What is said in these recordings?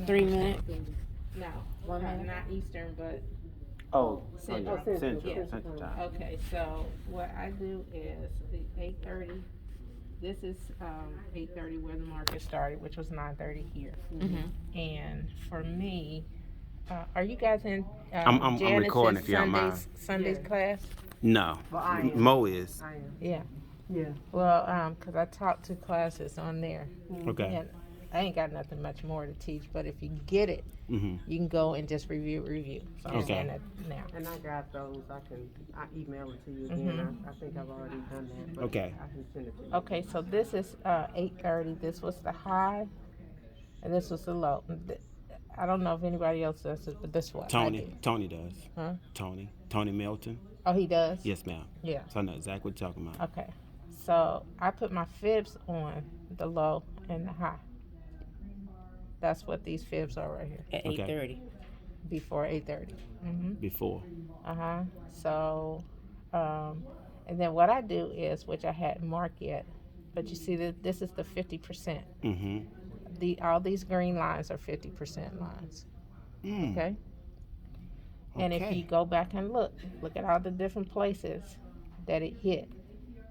3 minutes. No, 1 minute. not Eastern, but Central. Yeah. Central time. okay. So what I do is the 8:30. This is 8:30 where the market started, which was 9:30 here. Mm-hmm. And for me, are you guys in I'm recording if you don't mind. Sunday's class? No. Well, I am. Mo is. I am. Yeah. Yeah. Well, because I taught 2 classes on there. Okay. And I ain't got nothing much more to teach, but if you get it, Mm-hmm. you can go and just review. So I'm Okay. saying that now. And I got those. I email it to you again. I think I've already done that. But Okay. I can send it to you. Okay, so this is 8:30. This was the high, and this was the low. I don't know if anybody else does it, but this one. Tony does. Huh? Tony Milton. Oh, he does? Yes, ma'am. Yeah. So I know exactly what you're talking about. Okay. So I put my fibs on the low and the high. That's what these fibs are right here. At Okay. 8:30. Before 8:30. Before. So, and then what I do is, which I hadn't marked yet, but you see that this is the 50%. Mm-hmm. All these green lines are 50% lines. Okay. And if you go back and look at all the different places that it hit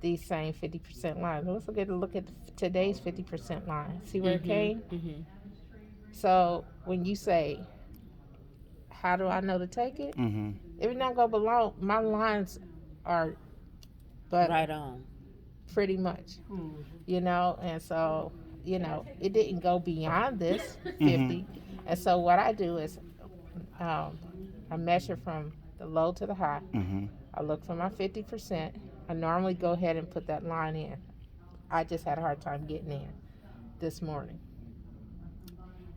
these same 50% lines. Let's look at today's 50% line. See where it came? Mm-hmm. So when you say, how do I know to take it? Mm-hmm. If it not go below, my lines are, but Right on. pretty much, and so, it didn't go beyond this 50. And so what I do is, I measure from the low to the high. Mm-hmm. I look for my 50%. I normally go ahead and put that line in. I just had a hard time getting in this morning.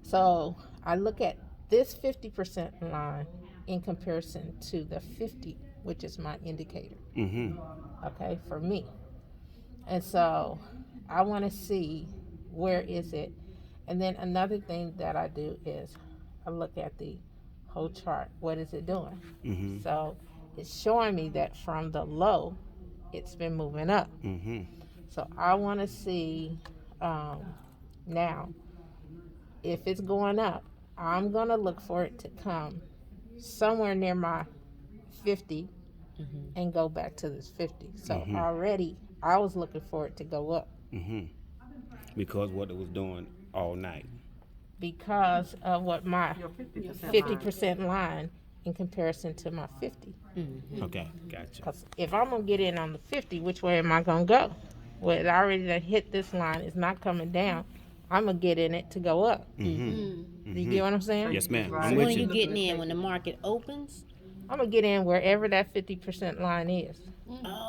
So I look at this 50% line in comparison to the 50, which is my indicator, Mm-hmm. okay, for me. And so I want to see where is it. And then another thing that I do is I look at the whole chart. What is it doing? Mm-hmm. So it's showing me that from the low, it's been moving up. Mm-hmm. So I want to see now if it's going up. I'm going to look for it to come somewhere near my 50 and go back to this 50. So already I was looking for it to go up Mm-hmm. Because what it was doing all night. because of what my Your 50%. 50% line in comparison to my 50. Okay, gotcha. Because if I'm going to get in on the 50, which way am I going to go? Well, it already done hit this line. It's not coming down. I'm going to get in it to go up. Mm-hmm. Do you get what I'm saying? Yes, ma'am. Right. I'm So with when you. you getting in, when the market opens? I'm going to get in wherever that 50% line is.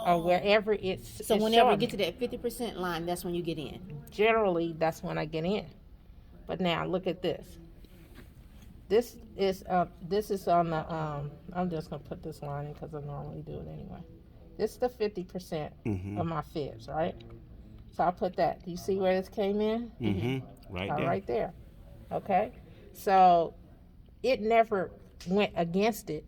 Or wherever it's So it's whenever showing you get me. to that 50% line, that's when you get in. Generally, that's when I get in. But now, look at this. This is on the, I'm just going to put this line in because I normally do it anyway. This is the 50% of my fibs, right? So I put that. Do you see where this came in? Mm-hmm. Right there. Right there. Okay? So it never went against it.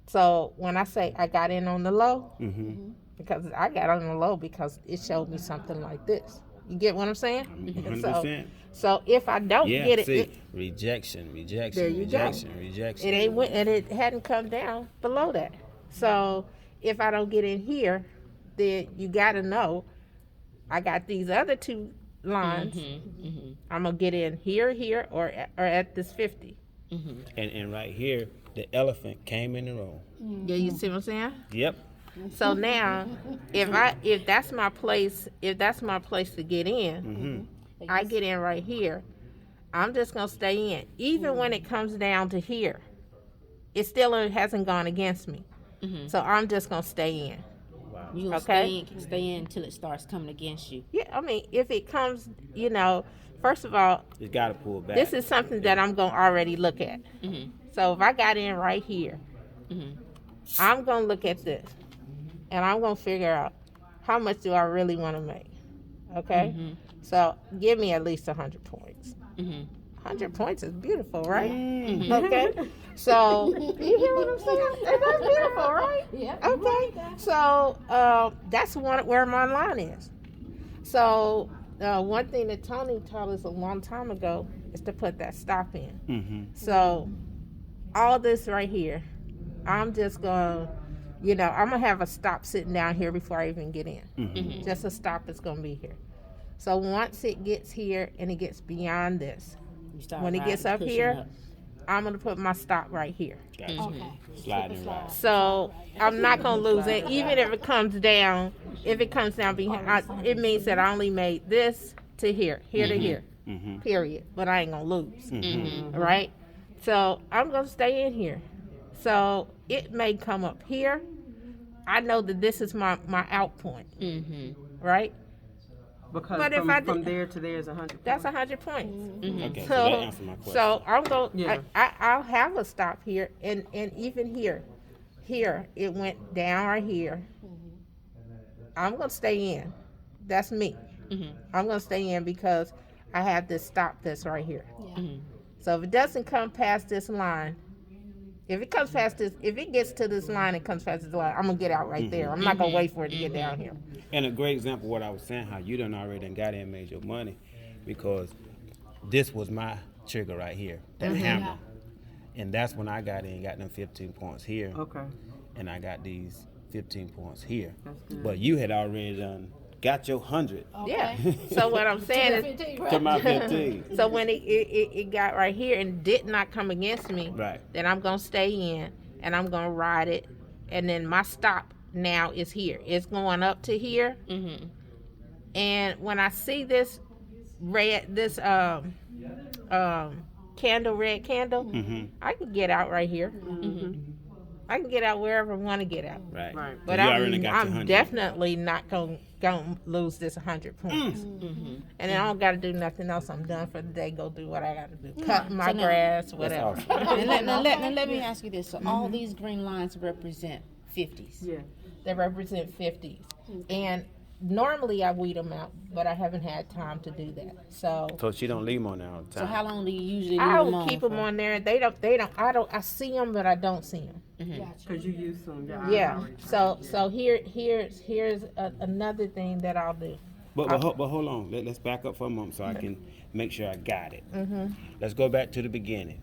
So when I say I got in on the low, Mm-hmm. because I got on the low because it showed me something like this. You get what I'm saying? 100%. So if I don't Yeah, get it, see, it rejection, There you go. rejection. it ain't went, and it hadn't come down below that. So if I don't get in here, then you got to know I got these other 2 lines. I'm gonna get in here, or at this 50. And right here, the elephant came in the room. Yeah, you see what I'm saying? Yep. So now, if that's my place, to get in, I get in right here. I'm just gonna stay in, even when it comes down to here. It still hasn't gone against me, so I'm just gonna stay in. You gonna Okay. stay in until it starts coming against you. Yeah, I mean, if it comes, first of all, It's got to pull back. this is something that I'm gonna already look at. So if I got in right here, I'm gonna look at this, and I'm gonna figure out how much do I really want to make. Okay, so give me at least 100 points. 100 points is beautiful, right? Okay, so you hear what I'm saying? That's beautiful, right? Yeah. Okay, so that's where my line is. So one thing that Tony taught us a long time ago is to put that stop in. Mm-hmm. So all this right here, I'm just going to, you know, I'm going to have a stop sitting down here before I even get in. Mm-hmm. Just a stop is going to be here. So once it gets here and it gets beyond this, You start when it riding, gets up pushing here, up. I'm going to put my stop right here. Gotcha. Okay. Sliding ride. So I'm not going to lose it. Even if it comes down, behind, it means that I only made this to here to here, Mm-hmm. period. But I ain't going to lose. Mm-hmm. Right? So I'm going to stay in here. So it may come up here. I know that this is my out point, right? Because But if from, I from did- there to there is 100. That's 100 points. Okay, so that So, answers my question. so I'm going. Yeah. I'll have a stop here, and even here, it went down right here. I'm gonna stay in. That's me. I'm gonna stay in because I have this stop that's right here. So if it doesn't come past this line, if it gets to this line and comes past this line, I'm gonna get out right there. I'm not gonna wait for it to get down here. And a great example of what I was saying, how you done already done got in and made your money, because this was my trigger right here, that hammer. And that's when I got in, got them 15 points here, Okay. and I got these 15 points here. That's good. But you had already done got your 100 Yeah. So what I'm saying is, to my 15. so when it got right here and did not come against me, Right. then I'm gonna stay in and I'm gonna ride it, and then my stop now is here. It's going up to here, and when I see this red, this candle, red candle, Mm-hmm. I can get out right here. I can get out wherever I want to get out. Right. Right. But you already got your I'm 100. definitely not gonna lose this 100 points. And then I don't gotta do nothing else. I'm done for the day. Go do what I gotta do. Cut my So now- grass, whatever. awesome. And let me ask you this. So all these green lines represent 50s. Yeah. They represent 50s. And normally I weed them out, but I haven't had time to do that. So So she don't leave them on there all the So time. how long do you usually leave I them will on? keep them for? on there. I see them, but I don't see them. Because you use some. Your eyes Yeah. already So here's another thing that I'll do. But hold on. Let's back up for a moment so I can make sure I got it. Mm-hmm. Let's go back to the beginning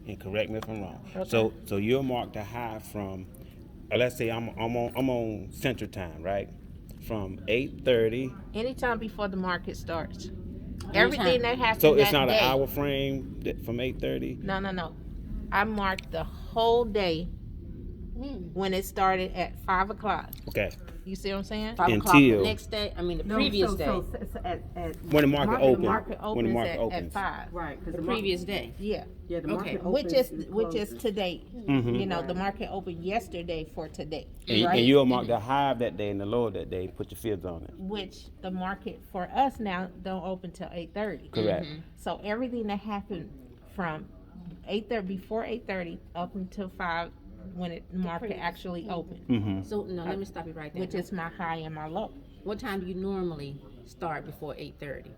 and correct me if I'm wrong. Okay. So you'll mark the high from, let's say I'm on Central Time, right? From 8:30. Anytime before the market starts. Everything that happens So it's that not day. an hour frame from 8:30. No. I marked the whole day when it started at 5 o'clock. Okay. You see what I'm saying? 5 o'clock the Until- next day. I mean the No, previous so, day. So, at When the market opens. The market opens, when the market at opens. 5. right. Because The previous day. Yeah. Yeah, the Okay. market Which opens is and which is closes. today. Mhm. You know, the market opened yesterday for today. And, right? and you'll mark the high of that day and the low of that day. Put your fibs on it. Which the market for us now don't open till 8:30. Correct. So everything that happened from 8:30 before 8:30 up until 5 when the market actually opened, Mm-hmm. So no, let me stop you right there. which is my high and my low. What time do you normally start before 8:30?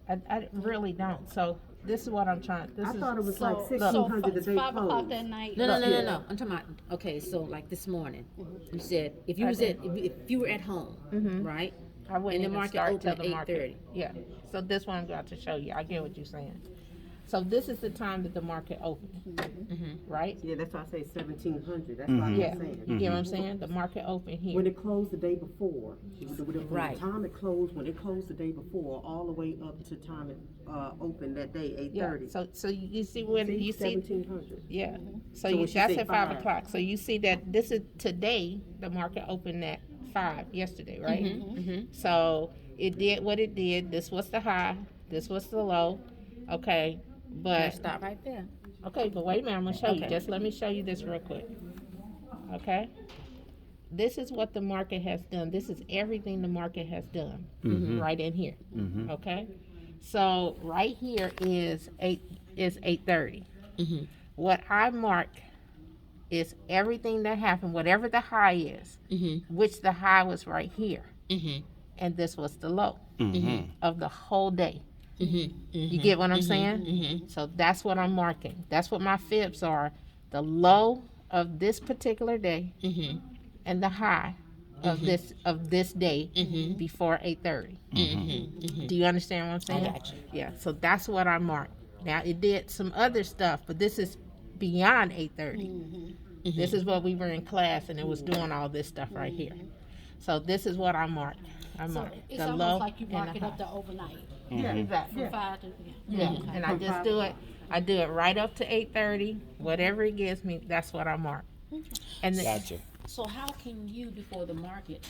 I really don't. So this is what I'm trying. This I is thought it was So, like 1600 the it's day 5 o'clock closed. that night. No. I'm talking about okay. So like this morning, you said if you was if you were at home, right? I wouldn't And the even market start opened till at the market. 8:30. Yeah. So this one I'm about to show you. I get what you're saying. So this is the time that the market opened, right? Yeah, that's why I say 1700. That's what I'm Yeah. saying. You get what I'm saying? The market opened here. When it closed the day before, from Right. the time it closed, when it closed the day before, all the way up to time it opened that day, Yeah. 8:30. So you see when you see 1700. yeah. So, So you, when she that's say at 5 5. o'clock. So you see that this is today. The market opened at 5 yesterday, right? So it did what it did. This was the high. This was the low. Okay, but Stop right there. okay, but wait a minute. I'm gonna show you. Okay. Just let me show you this real quick. Okay. This is what the market has done. This is everything the market has done right in here. Okay. So right here is 8:30. What I mark is everything that happened, whatever the high is, which the high was right here, and this was the low of the whole day. You get what I'm saying? So that's what I'm marking. That's what my fibs are. The low of this particular day and the high of this day before 8:30. Do you understand what I'm saying? got you. Yeah. So that's what I marked. Now it did some other stuff, but this is beyond 8:30. This is what we were in class, and it was doing all this stuff right here. So this is what I marked. I So marked it's the almost low like you and mark the it up high. to overnight Yeah, exactly. from 5 to Yeah, Okay. and I just do it. I do it right up to 8:30. Whatever it gives me, that's what I mark. And the, Gotcha. So how can you, before the market,